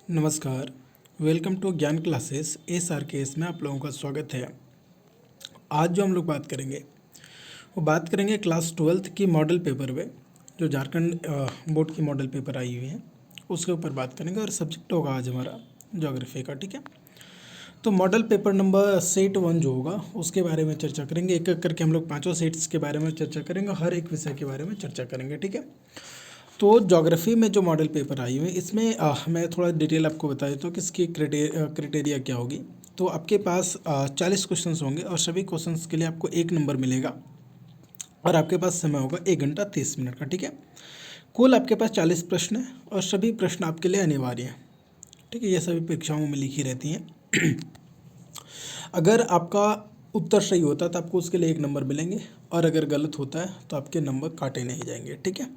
नमस्कार। Welcome to ज्ञान classes SRKS में आप लोगों का स्वागत है। आज जो हम लोग बात करेंगे वो बात करेंगे क्लास 12th की मॉडल पेपर पे, जो झारखंड बोर्ड की मॉडल पेपर आई हुई है उसके ऊपर बात करेंगे और सब्जेक्ट होगा आज हमारा ज्योग्राफी का। ठीक है, तो मॉडल पेपर नंबर सेट 1 जो होगा उसके बारे में चर्चा करेंगे। एक एक करके हम लोग 5 सेट्स के बारे में चर्चा करेंगे, हर एक विषय के बारे में चर्चा करेंगे। ठीक है, तो ज्योग्राफी में जो मॉडल पेपर आई हुई है इसमें मैं थोड़ा डिटेल आपको बता देता हूँ कि इसकी क्राइटेरिया क्या होगी। तो आपके पास 40 क्वेश्चंस होंगे और सभी क्वेश्चंस के लिए आपको 1 नंबर मिलेगा और आपके पास समय होगा 1 घंटा 30 मिनट का। ठीक है, कुल आपके पास 40 प्रश्न हैं और सभी प्रश्न आपके लिए अनिवार्य हैं। ठीक है, ये सभी परीक्षाओं में लिखी रहती हैं। अगर आपका उत्तर सही होता है तो आपको उसके लिए 1 नंबर मिलेंगे और अगर गलत होता है तो आपके नंबर काटे नहीं जाएंगे। ठीक है,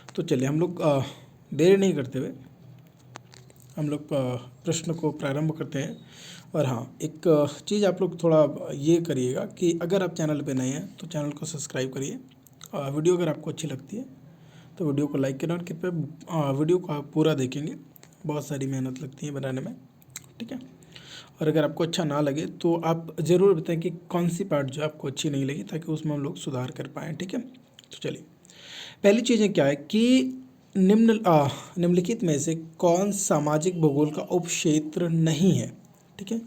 तो चलिए हम लोग देर नहीं करते हुए हम लोग प्रश्न को प्रारंभ करते हैं। और हाँ, एक चीज़ आप लोग थोड़ा ये करिएगा कि अगर आप चैनल पे नए हैं तो चैनल को सब्सक्राइब करिए। वीडियो अगर आपको अच्छी लगती है तो वीडियो को लाइक करें और कृपया वीडियो को आप पूरा देखेंगे, बहुत सारी मेहनत लगती है बनाने में। ठीक है, और अगर आपको अच्छा ना लगे तो आप ज़रूर बताएं कि कौन सी पार्ट जो आपको अच्छी नहीं लगी, ताकि उसमें हम लोग सुधार कर पाएँ। ठीक है, तो चलिए पहली चीज़ें क्या है कि निम्नलिखित में से कौन सामाजिक भूगोल का उपक्षेत्र नहीं है। ठीक है,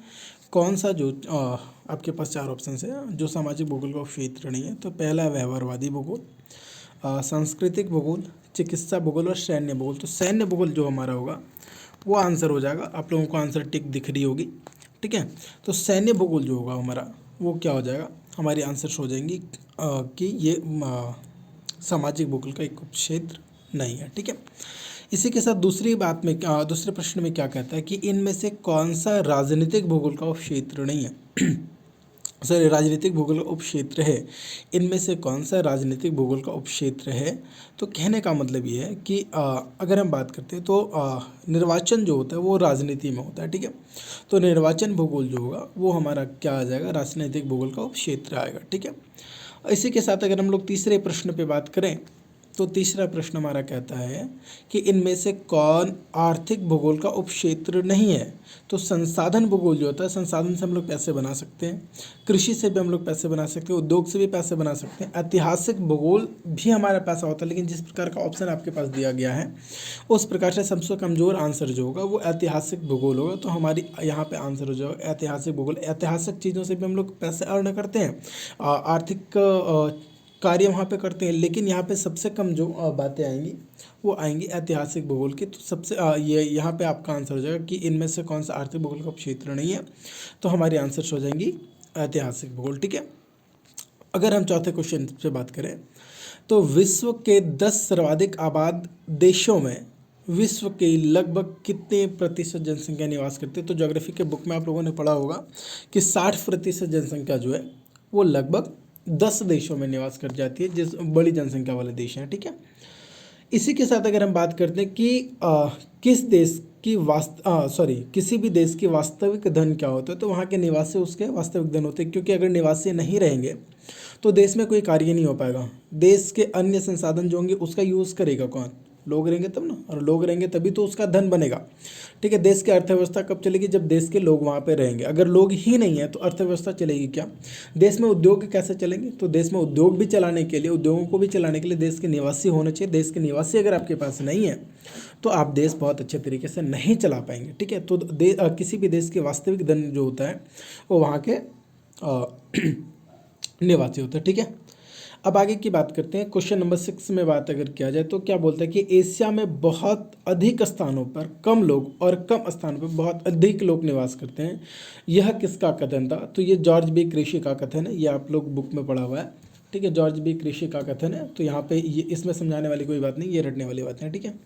कौन सा जो आपके पास 4 ऑप्शन है जो सामाजिक भूगोल का उपक्षेत्र नहीं है। तो पहला व्यवहारवादी भूगोल, सांस्कृतिक भूगोल, चिकित्सा भूगोल और सैन्य भूगोल। तो सैन्य भूगोल जो हमारा होगा वो आंसर हो जाएगा। आप लोगों को आंसर टिक दिख रही होगी। ठीक है, तो सैन्य भूगोल जो होगा हमारा वो क्या हो जाएगा, हमारी आंसर्स हो जाएंगी कि ये सामाजिक भूगोल का एक उपक्षेत्र नहीं है। ठीक है, इसी के साथ दूसरे प्रश्न में क्या कहता है कि इनमें से कौन सा राजनीतिक भूगोल का उपक्षेत्र नहीं है। सॉरी, राजनीतिक भूगोल का उपक्षेत्र है। इनमें से कौन सा राजनीतिक भूगोल का उपक्षेत्र है। तो कहने का मतलब ये है कि अगर हम बात करते हैं तो निर्वाचन जो होता है वो राजनीति में होता है। ठीक है, तो निर्वाचन भूगोल जो होगा वो हमारा क्या आ जाएगा, राजनीतिक भूगोल का उपक्षेत्र आएगा। ठीक है, इसी के साथ अगर हम लोग तीसरे प्रश्न पे बात करें तो तीसरा प्रश्न हमारा कहता है कि इनमें से कौन आर्थिक भूगोल का उपक्षेत्र नहीं है। तो संसाधन भूगोल जो होता है, संसाधन से हम लोग पैसे बना सकते हैं, कृषि से भी हम लोग पैसे बना सकते हैं, उद्योग से भी पैसे बना सकते हैं। ऐतिहासिक भूगोल भी हमारा पैसा होता है, लेकिन जिस प्रकार का ऑप्शन आपके पास दिया गया है उस प्रकार से सबसे कमज़ोर आंसर जो होगा वो ऐतिहासिक भूगोल होगा। तो हमारी यहाँ पे आंसर हो जाएगा ऐतिहासिक भूगोल। ऐतिहासिक चीज़ों से भी हम लोग पैसे अर्न करते हैं, आर्थिक कार्य वहाँ पे करते हैं, लेकिन यहाँ पे सबसे कम जो बातें आएंगी वो आएंगी ऐतिहासिक भूगोल की। तो सबसे ये यहाँ पे आपका आंसर हो जाएगा कि इनमें से कौन सा आर्थिक भूगोल का क्षेत्र नहीं है। तो हमारी आंसर्स हो जाएंगी ऐतिहासिक भूगोल। ठीक है, अगर हम चौथे क्वेश्चन से बात करें तो विश्व के 10 सर्वाधिक आबाद देशों में विश्व के लगभग कितने प्रतिशत जनसंख्या निवास करती है। तो ज्योग्राफी के बुक में आप लोगों ने पढ़ा होगा कि 60% जनसंख्या जो है वो लगभग 10 देशों में निवास कर जाती है, जिस बड़ी जनसंख्या वाले देश हैं। ठीक है, इसी के साथ अगर हम बात करते हैं कि किसी भी देश की वास्तविक धन क्या होता है, तो वहाँ के निवासी उसके वास्तविक धन होते हैं, क्योंकि अगर निवासी नहीं रहेंगे तो देश में कोई कार्य नहीं हो पाएगा। देश के अन्य संसाधन जो होंगे उसका यूज़ करेगा कौन, लोग रहेंगे तब ना, और लोग रहेंगे तभी तो उसका धन बनेगा। ठीक है, देश की अर्थव्यवस्था कब चलेगी, जब देश के लोग वहाँ पे रहेंगे। अगर लोग ही नहीं है तो अर्थव्यवस्था चलेगी क्या। देश में उद्योग कैसे चलेंगे, तो देश में उद्योग भी चलाने के लिए, उद्योगों को भी चलाने के लिए देश के निवासी होने चाहिए। देश के निवासी अगर आपके पास नहीं है तो आप देश बहुत अच्छे तरीके से नहीं चला पाएंगे। ठीक है, तो किसी भी देश के वास्तविक धन जो होता है वो वहाँ के निवासी होता है। ठीक है, अब आगे की बात करते हैं। क्वेश्चन नंबर 6 में बात अगर किया जाए तो क्या बोलता है कि एशिया में बहुत अधिक स्थानों पर कम लोग और कम स्थानों पर बहुत अधिक लोग निवास करते हैं। यह किसका कथन था। तो ये जॉर्ज बी क्रेशी का कथन है, ये आप लोग बुक में पढ़ा हुआ है। ठीक है, जॉर्ज बी क्रेशी का कथन है। तो यहाँ पे ये इसमें समझाने वाली कोई बात नहीं, ये रटने वाली बात है। ठीक है,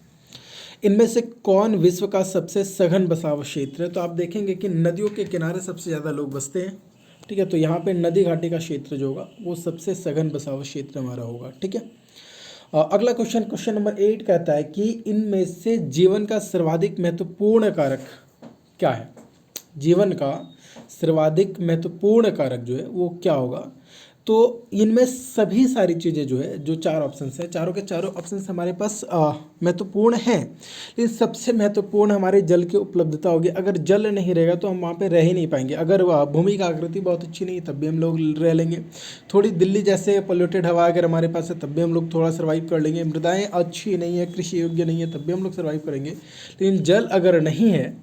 इनमें से कौन विश्व का सबसे सघन बसाव क्षेत्र है। तो आप देखेंगे कि नदियों के किनारे सबसे ज़्यादा लोग बसते हैं। ठीक है, तो यहाँ पे नदी घाटी का क्षेत्र जो होगा वो सबसे सघन बसाव क्षेत्र हमारा होगा। ठीक है, अगला क्वेश्चन नंबर 8 कहता है कि इनमें से जीवन का सर्वाधिक महत्वपूर्ण कारक क्या है। जीवन का सर्वाधिक महत्वपूर्ण कारक जो है वो क्या होगा। तो इनमें सभी सारी चीज़ें जो है, जो 4 ऑप्शंस हैं, चारों के चारों ऑप्शंस हमारे पास महत्वपूर्ण हैं। लेकिन सबसे महत्वपूर्ण हमारे जल की उपलब्धता होगी। अगर जल नहीं रहेगा तो हम वहाँ पे रह ही नहीं पाएंगे। अगर भूमि का आकृति बहुत अच्छी नहीं है तब भी हम लोग रह लेंगे। थोड़ी दिल्ली जैसे पोल्यूटेड हवा अगर हमारे पास है तब भी हम लोग थोड़ा सर्वाइव कर लेंगे। मृदाएँ अच्छी नहीं है, कृषि योग्य नहीं है, तब भी हम लोग सर्वाइव करेंगे। लेकिन जल अगर नहीं है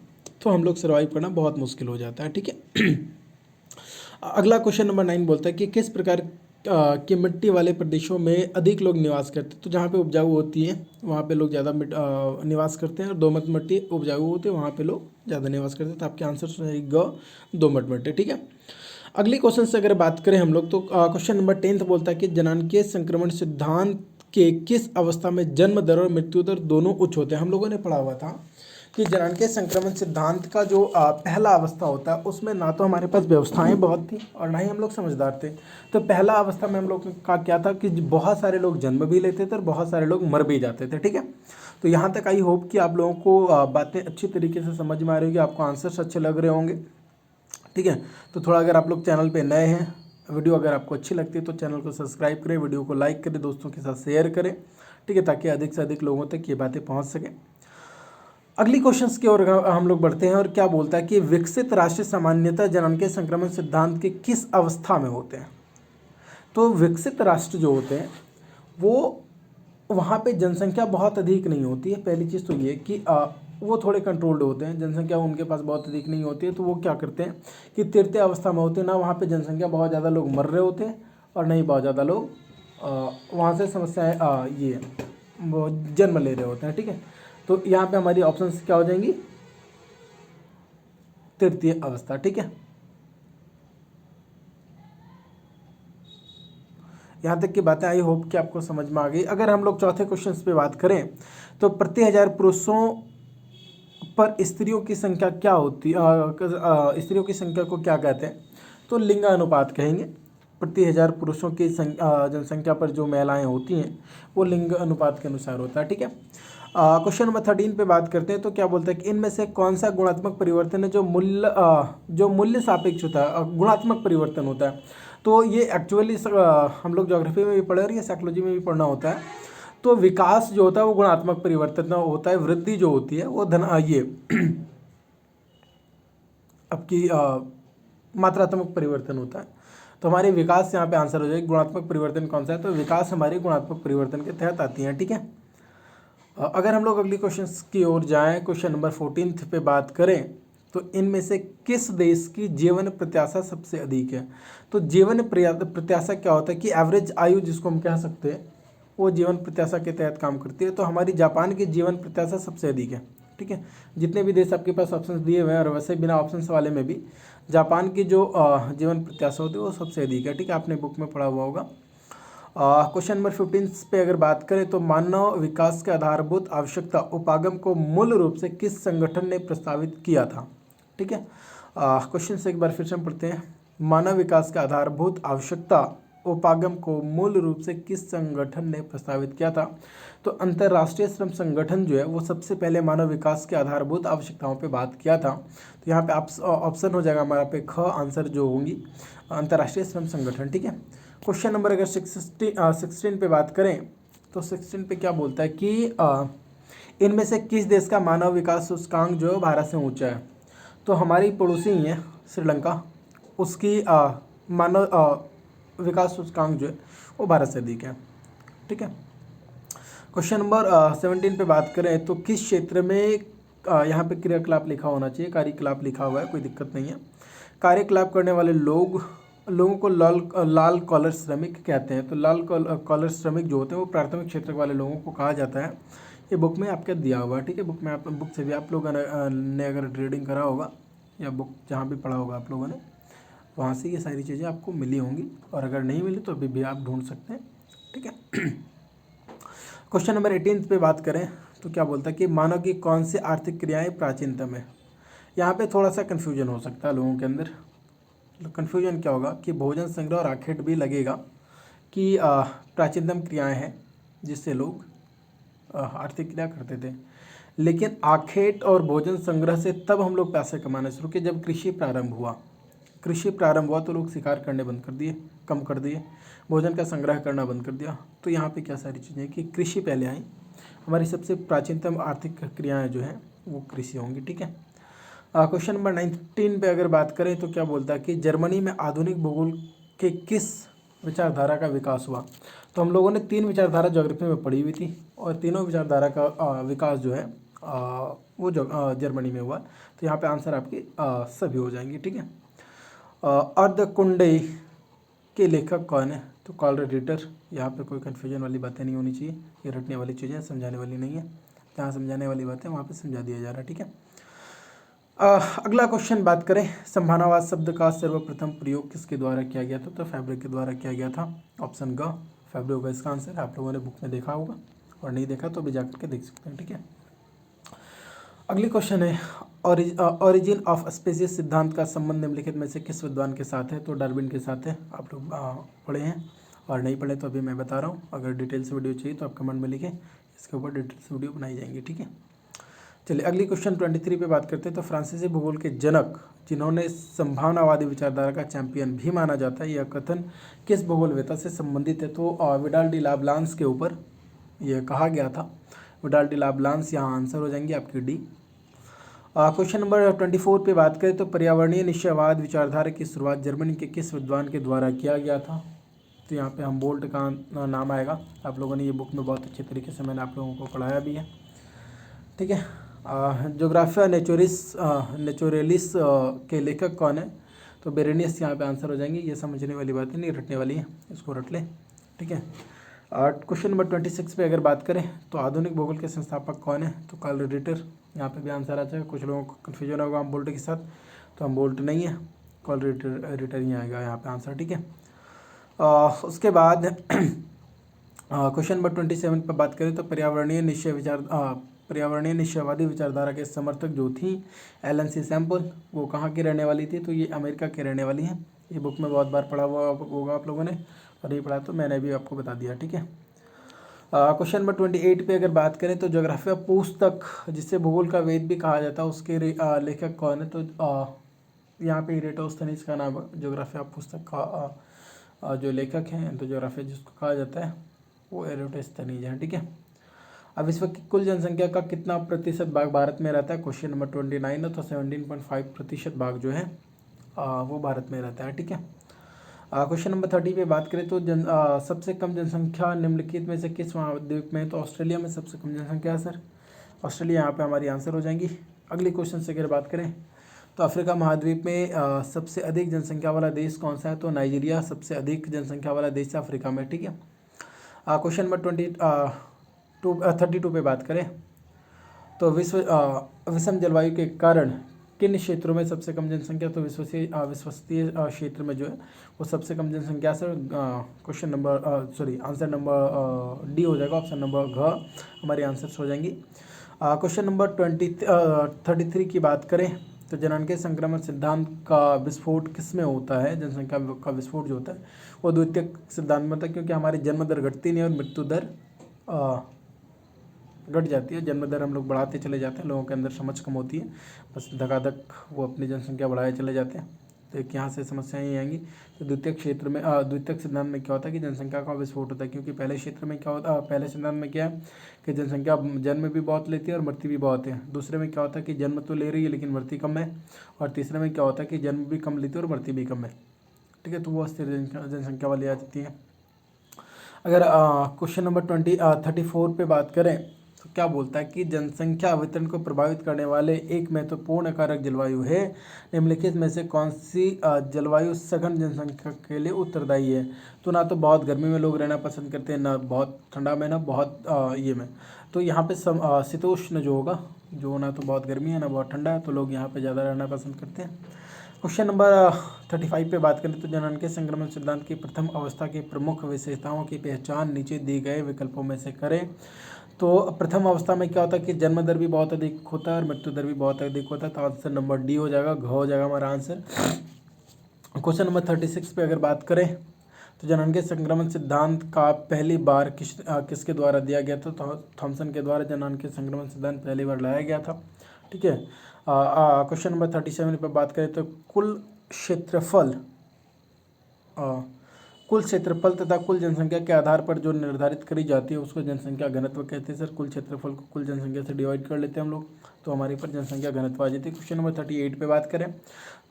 तो हम लोग सर्वाइव करना बहुत मुश्किल हो जाता है। ठीक है। अगला क्वेश्चन नंबर 9 बोलता है कि किस प्रकार की मिट्टी वाले प्रदेशों में अधिक लोग निवास करते हैं। तो जहाँ पे उपजाऊ होती है वहाँ पे लोग ज़्यादा निवास करते हैं, और दोमट मिट्टी उपजाऊ होती है वहाँ पे लोग ज़्यादा निवास करते हैं। तो आपके आंसर सही ग, दोमट मिट्टी। ठीक है। अगली क्वेश्चन से अगर बात करें हम लोग तो क्वेश्चन नंबर 10 बोलता है कि जनांकीय संक्रमण सिद्धांत के किस अवस्था में जन्म दर और मृत्यु दर दोनों उच्च होते हैं। हम लोगों ने पढ़ा हुआ था कि जनांकीय संक्रमण सिद्धांत का जो पहला अवस्था होता है उसमें ना तो हमारे पास व्यवस्थाएं बहुत थी और ना ही हम लोग समझदार थे। तो पहला अवस्था में हम लोग का क्या था कि बहुत सारे लोग जन्म भी लेते थे और बहुत सारे लोग मर भी जाते थे। ठीक है। तो यहाँ तक आई होप कि आप लोगों को बातें अच्छी तरीके से समझ में आ रही होगी, आपको आंसर्स अच्छे लग रहे होंगे। ठीक है। तो थोड़ा अगर आप लोग चैनल पर नए हैं, वीडियो अगर आपको अच्छी लगती है तो चैनल को सब्सक्राइब करें, वीडियो को लाइक करें, दोस्तों के साथ शेयर करें। ठीक है, ताकि अधिक से अधिक लोगों तक ये बातें पहुँच सकें। अगली क्वेश्चंस की ओर हम लोग बढ़ते हैं और क्या बोलता है कि विकसित राष्ट्र सामान्यतः जनांकीय संक्रमण सिद्धांत के किस अवस्था में होते हैं। तो विकसित राष्ट्र जो होते हैं वो वहाँ पे जनसंख्या बहुत अधिक नहीं होती है। पहली चीज़ तो ये कि वो थोड़े कंट्रोल्ड होते हैं, जनसंख्या उनके पास बहुत अधिक नहीं होती है। तो वो क्या करते हैं कि तृतीय अवस्था में होते हैं, ना वहाँ पे जनसंख्या बहुत ज़्यादा लोग मर रहे होते हैं और नहीं बहुत ज़्यादा लोग वहाँ से समस्याएँ ये वो जन्म ले रहे होते हैं। ठीक है। तो यहाँ पे हमारी ऑप्शंस क्या हो जाएंगी, तृतीय अवस्था। ठीक है। यहाँ तक की बातें आई होप कि आपको समझ में आ गई। अगर हम लोग चौथे क्वेश्चन पे बात करें तो प्रति 1000 पुरुषों पर स्त्रियों की संख्या क्या होती है, स्त्रियों की संख्या को क्या कहते हैं। तो लिंगानुपात कहेंगे। प्रति 1000 पुरुषों की जनसंख्या पर जो महिलाएं होती हैं वो लिंग अनुपात के अनुसार होता है। ठीक है। क्वेश्चन नंबर 13 पे बात करते हैं तो क्या बोलता है कि इनमें से कौन सा गुणात्मक परिवर्तन है जो मूल्य सापेक्ष होता है, गुणात्मक परिवर्तन होता है। तो ये एक्चुअली हम लोग ज्योग्राफी में भी पढ़े और ये साइकोलॉजी में भी पढ़ना होता है। तो विकास जो होता है वो गुणात्मक परिवर्तन होता है, वृद्धि जो होती है वो ये आपकी मात्रात्मक परिवर्तन होता है। तो हमारे विकास यहाँ पे आंसर हो जाएगा। गुणात्मक परिवर्तन कौन सा है, तो विकास हमारे गुणात्मक परिवर्तन के तहत आती हैं। ठीक है। अगर हम लोग अगली क्वेश्चन की ओर जाएं, क्वेश्चन नंबर 14 पे बात करें तो इनमें से किस देश की जीवन प्रत्याशा सबसे अधिक है। तो जीवन प्रत्याशा क्या होता है कि एवरेज आयु जिसको हम कह सकते हैं वो जीवन प्रत्याशा के तहत काम करती है। तो हमारी जापान की जीवन प्रत्याशा सबसे अधिक है। ठीक है। जितने भी देश आपके पास ऑप्शंस दिए हुए हैं और वैसे बिना ऑप्शंस वाले में भी जापान की जो जीवन प्रत्याशा होती है वो सबसे अधिक है। ठीक है, आपने बुक में पढ़ा हुआ होगा। क्वेश्चन नंबर 15 पे अगर बात करें तो मानव विकास के आधारभूत आवश्यकता उपागम को मूल रूप से किस संगठन ने प्रस्तावित किया था। ठीक है। क्वेश्चन से एक बार फिर से हम पढ़ते हैं। मानव विकास के आधारभूत आवश्यकता उपागम को मूल रूप से किस संगठन ने प्रस्तावित किया था। तो अंतर्राष्ट्रीय श्रम संगठन जो है वो सबसे पहले मानव विकास के आधारभूत आवश्यकताओं पे बात किया था। तो यहाँ पे आप ऑप्शन हो जाएगा हमारा पे ख आंसर जो होंगी अंतर्राष्ट्रीय श्रम संगठन। ठीक है। क्वेश्चन नंबर अगर 16 पे बात करें तो 16 पे क्या बोलता है कि इनमें से किस देश का मानव विकास सूचकांक जो है भारत से ऊंचा है। तो हमारी पड़ोसी ही है श्रीलंका, उसकी मानव विकास सूचकांक जो है वो भारत से अधिक है। ठीक है। क्वेश्चन नंबर 17 पे बात करें तो किस क्षेत्र में यहाँ पे क्रियाकलाप लिखा होना चाहिए, कार्यकलाप लिखा हुआ है, कोई दिक्कत नहीं है। कार्यकलाप करने वाले लोगों को लाल कॉलर श्रमिक कहते हैं। तो लाल कॉलर श्रमिक जो होते हैं वो प्राथमिक क्षेत्र वाले लोगों को कहा जाता है। ये बुक में आपके दिया हुआ है। ठीक है। बुक से भी आप लोगों ने अगर रीडिंग करा होगा या बुक जहाँ भी पढ़ा होगा आप लोगों ने वहाँ से ये सारी चीज़ें आपको मिली होंगी, और अगर नहीं मिली तो अभी भी आप ढूंढ सकते हैं। ठीक है। क्वेश्चन नंबर 18 पे बात करें तो क्या बोलता है कि मानव की कौन सी आर्थिक क्रियाएं प्राचीनतम है। यहाँ पे थोड़ा सा कन्फ्यूजन हो सकता है लोगों के अंदर। कन्फ्यूजन क्या होगा कि भोजन संग्रह और आखेट भी लगेगा कि प्राचीनतम क्रियाएं हैं जिससे लोग आर्थिक क्रिया करते थे। लेकिन आखेट और भोजन संग्रह से तब हम लोग पैसे कमाना शुरू किए जब कृषि प्रारंभ हुआ। कृषि प्रारंभ हुआ तो लोग शिकार करने बंद कर दिए। कम कर दिए, भोजन का संग्रह करना बंद कर दिया। तो यहाँ पे क्या सारी चीज़ें कि कृषि पहले आई, हमारी सबसे प्राचीनतम आर्थिक क्रियाएं जो हैं वो कृषि होंगी। ठीक है। क्वेश्चन नंबर 19 पे अगर बात करें तो क्या बोलता है कि जर्मनी में आधुनिक भूगोल के किस विचारधारा का विकास हुआ। तो हम लोगों ने 3 विचारधारा ज्योग्राफी में पढ़ी हुई थी और तीनों विचारधारा का विकास जो है वो जर्मनी में हुआ। तो यहाँ पे आंसर आपके सभी हो जाएंगे। ठीक है। अर्धकुंडई के लेखक कौन है। तो कार्ल रिटर। यहाँ पे कोई कन्फ्यूजन वाली बातें नहीं होनी चाहिए, ये रटने वाली चीज़ें समझाने वाली नहीं है, जहाँ समझाने वाली बातें वहाँ पे समझा दिया जा रहा है। ठीक है। अगला क्वेश्चन बात करें, संभावनावाद शब्द का सर्वप्रथम प्रयोग किसके द्वारा किया गया था। तो फैब्रिक के द्वारा किया गया था। ऑप्शन ग फैब्रिक होगा इसका आंसर। आप लोगों ने बुक में देखा होगा और नहीं देखा तो भी जाकर के देख सकते हैं। ठीक है। अगली क्वेश्चन है, ओरिजिन ऑफ स्पीसीज सिद्धांत का संबंध निम्नलिखित में से किस विद्वान के साथ है। तो डार्विन के साथ है। आप लोग पढ़े हैं और नहीं पढ़े तो अभी मैं बता रहा हूँ। अगर डिटेल्स वीडियो चाहिए तो आप कमेंट में लिखें, इसके ऊपर डिटेल्स वीडियो बनाई जाएंगी। ठीक है। चलिए अगली क्वेश्चन 23 पे बात करते हैं। तो फ्रांसीसी भूगोल के जनक जिन्होंने संभावनावादी विचारधारा का चैंपियन भी माना जाता है, यह कथन किस भूगोलवेत्ता से संबंधित है। तो विडाल डी लाब्लांस के ऊपर यह कहा गया था। विडाल डी लाब्लांस यहाँ आंसर हो जाएंगे आपकी डी। क्वेश्चन नंबर 24 पे बात करें तो पर्यावरणीय निश्चयवाद विचारधारा की शुरुआत जर्मनी के किस विद्वान के द्वारा किया गया था। तो यहाँ पे हमबोल्ट का नाम आएगा। आप लोगों ने ये बुक में बहुत अच्छे तरीके से मैंने आप लोगों को पढ़ाया भी है। ठीक है। जोग्राफिया नेचुरलिस के लेखक कौन है। तो बेरेनियस यहाँ पे आंसर हो जाएंगे। ये समझने वाली बात नहीं, रटने वाली है, इसको रट लें। ठीक है। क्वेश्चन नंबर 26 पे अगर बात करें तो आधुनिक भूगोल के संस्थापक कौन है। तो कार्ल रिटर। यहाँ पे भी आंसर आ जाएगा। कुछ लोगों को कन्फ्यूजन होगा हमबोल्ट के साथ, तो हमबोल्ट नहीं है, कार्ल रिटर ही आएगा यहाँ पे आंसर। ठीक है। उसके बाद क्वेश्चन नंबर 27 पर बात करें तो पर्यावरणीय निश्चयवादी विचारधारा के समर्थक जो थी एलन सी सैम्पल, वो कहाँ की रहने वाली थी। तो ये अमेरिका के रहने वाली हैं। ये बुक में बहुत बार पढ़ा हुआ होगा आप लोगों ने, और नहीं पढ़ा तो मैंने भी आपको बता दिया। ठीक है। क्वेश्चन नंबर 28 पे अगर बात करें तो जोग्राफिया पुस्तक जिसे भूगोल का वेद भी कहा जाता है उसके लेखक कौन है। तो यहाँ पे इरेटोस्थनीज का नाम जोग्राफिया पुस्तक का जो लेखक हैं, तो जोग्राफिया जिसको कहा जाता है वो इरेटोस्थनीज है। ठीक है। अब विश्व की कुल जनसंख्या का कितना प्रतिशत भाग भारत में रहता है। क्वेश्चन नंबर 29 है। तो 17.5% भाग जो है वो भारत में रहता है। ठीक है। क्वेश्चन नंबर 30 पे बात करें तो सबसे कम जनसंख्या निम्नलिखित में से किस महाद्वीप में है। तो ऑस्ट्रेलिया में सबसे कम जनसंख्या है सर। ऑस्ट्रेलिया यहाँ पे हमारी आंसर हो जाएंगी। अगली क्वेश्चन से अगर बात करें तो अफ्रीका महाद्वीप में सबसे अधिक जनसंख्या वाला देश कौन सा है। तो नाइजीरिया सबसे अधिक जनसंख्या वाला देश है अफ्रीका में। ठीक है। क्वेश्चन नंबर 32 पे बात करें तो विषम जलवायु के कारण किन क्षेत्रों में सबसे कम जनसंख्या। तो विश्वसनीय क्षेत्र में जो है वो सबसे कम जनसंख्या sir. Question number answer number D हो जाएगा। ऑप्शन नंबर घ हमारी आंसर्स हो जाएंगी। क्वेश्चन नंबर 33 की बात करें तो जननांगीय संक्रमण सिद्धांत का विस्फोट किस में होता है। जनसंख्या का विस्फोट जो होता है वो द्वितीयक सिद्धांत में होता है, क्योंकि हमारी जन्म दर घटती नहीं और मृत्यु दर घट जाती है। जन्म दर हम लोग बढ़ाते चले जाते हैं, लोगों के अंदर समझ कम होती है, बस धकाधक वो अपनी जनसंख्या बढ़ाए चले जाते हैं। तो एक यहाँ से समस्याएं ये आएंगी। तो द्वितीयक सिद्धांत में क्या होता है कि जनसंख्या का विस्फोट होता है, क्योंकि पहले सिद्धांत में क्या है कि जनसंख्या जन्म भी बहुत लेती है और मृत्यु भी बहुत है। दूसरे में क्या होता है कि जन्म तो ले रही है लेकिन मृत्यु कम है। और तीसरे में क्या होता है कि जन्म भी कम लेती है और मृत्यु भी कम है। ठीक है। तो वो अस्थिर जनसंख्या वाली आ जाती है। अगर क्वेश्चन नंबर 34 पे बात करें तो क्या बोलता है कि जनसंख्या वितरण को प्रभावित करने वाले एक महत्वपूर्ण कारक जलवायु है। निम्नलिखित में से कौन सी जलवायु सघन जनसंख्या के लिए उत्तरदायी है। तो ना तो बहुत गर्मी में लोग रहना पसंद करते हैं, ना बहुत ठंडा में, ना बहुत ये में। तो यहाँ पे शीतोष्ण जो होगा, जो ना तो बहुत गर्मी है ना बहुत ठंडा है, तो लोग यहाँ पे ज़्यादा रहना पसंद करते हैं। क्वेश्चन नंबर 35 पे बात करें तो जननांगीय संक्रमण सिद्धांत की प्रथम अवस्था की प्रमुख विशेषताओं की पहचान नीचे दिए गए विकल्पों में से करें। तो प्रथम अवस्था में क्या होता है कि जन्म दर भी बहुत अधिक होता है और मृत्यु दर भी बहुत अधिक होता है। तो आंसर नंबर डी हो जाएगा, घ हो जाएगा हमारा आंसर। क्वेश्चन नंबर 36 पे अगर बात करें तो जननांगीय संक्रमण सिद्धांत का पहली बार किसके द्वारा दिया गया था। तो थॉमसन के द्वारा जननांगीय संक्रमण सिद्धांत पहली बार लाया गया था। ठीक है। क्वेश्चन नंबर 37 पर बात करें तो कुल क्षेत्रफल कुल क्षेत्रफल तथा कुल जनसंख्या के आधार पर जो निर्धारित करी जाती है उसको जनसंख्या घनत्व कहते हैं सर। कुल क्षेत्रफल को कुल जनसंख्या से डिवाइड कर लेते हैं हम लोग, तो हमारे पर जनसंख्या घनत्व आ जाती है। क्वेश्चन नंबर 38 पे बात करें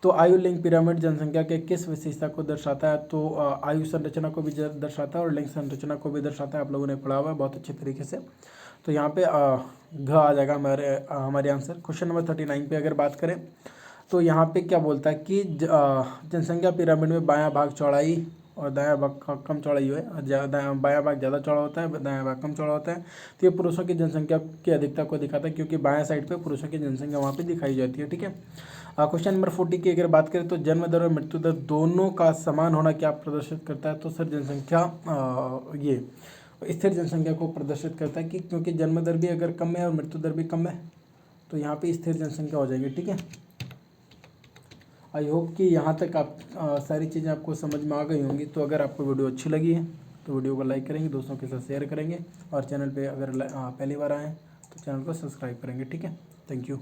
तो आयु लिंग पिरामिड जनसंख्या के किस विशेषता को दर्शाता है? तो आयु संरचना को भी दर्शाता है और लिंग संरचना को भी दर्शाता है। आप लोगों ने पढ़ा हुआ है बहुत अच्छे तरीके से। तो यहाँ पे घ आ जाएगा हमारे आंसर। क्वेश्चन नंबर 39 पे अगर बात करें तो यहाँ पे क्या बोलता है कि जनसंख्या पिरामिड में बायां भाग चौड़ाई और दायां भाग कम चौड़ाई है, बायां भाग ज़्यादा चौड़ा होता है, दायां भाग कम चौड़ा होता है। तो ये पुरुषों की जनसंख्या की अधिकता को दिखाता है, क्योंकि बायां साइड पे पुरुषों की जनसंख्या वहाँ पे दिखाई जाती है। ठीक है। क्वेश्चन नंबर 40 की अगर बात करें तो जन्म दर और मृत्यु दर दोनों का समान होना क्या प्रदर्शित करता है? तो सर जनसंख्या ये स्थिर जनसंख्या को प्रदर्शित करता है कि क्योंकि जन्म दर भी अगर कम है और मृत्यु दर भी कम है तो यहाँ पे स्थिर जनसंख्या हो जाएगी। ठीक है। आई होप कि यहाँ तक आप सारी चीज़ें आपको समझ में आ गई होंगी। तो अगर आपको वीडियो अच्छी लगी है तो वीडियो को लाइक करेंगे, दोस्तों के साथ शेयर करेंगे और चैनल पे अगर पहली बार आए तो चैनल को सब्सक्राइब करेंगे। ठीक है। Thank you.